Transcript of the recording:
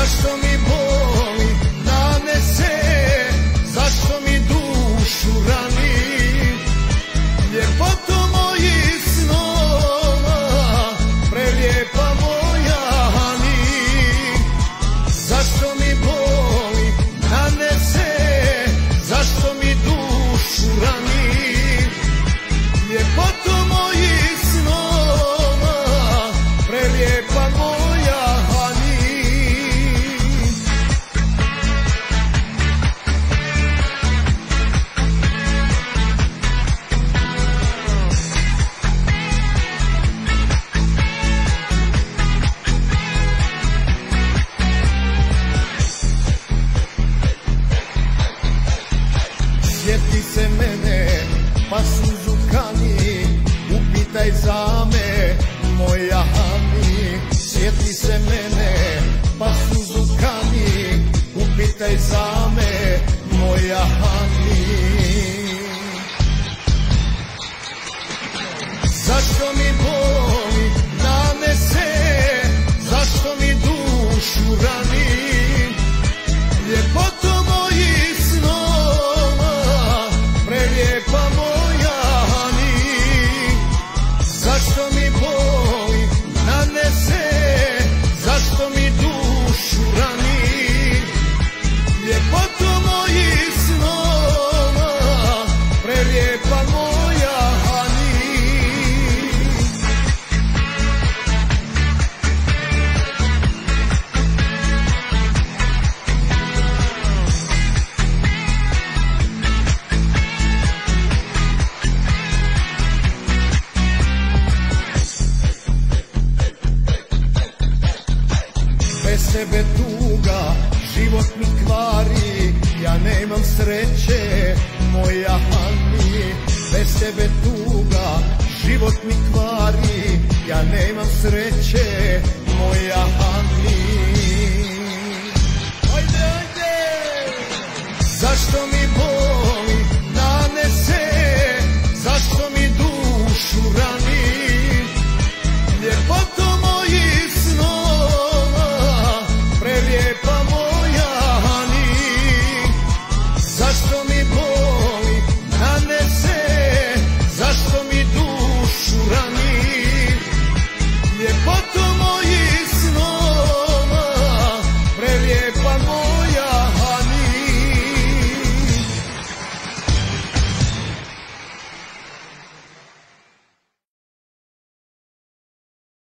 zašto mi boli nanese, zašto mi dušu rani, ljepoto mojih snova, prelijepa moja Hani. Zašto mi boli nanese, zašto mi dušu rani, ljepoto mojih snova, prelijepa moja Hani. Sjeti se mene, pa suzu kani, upitaj za me, moja Hani. Sjeti se mene, pa suzu kani, upitaj za me, moja Hani. Zašto mi boli nanese, zašto mi dušu rani, ljepoto mojih snova, prelijepa moja Hani. Zašto mi boli nanese, zašto mi dušu rani, ljepoto mojih snova, prelijepa moja Hani. Bez tebe tuga, život mi kvari, ja nemam sreće, moja Hani. Bez tebe tuga, život mi kvari, ja nemam sreće, moja Hani.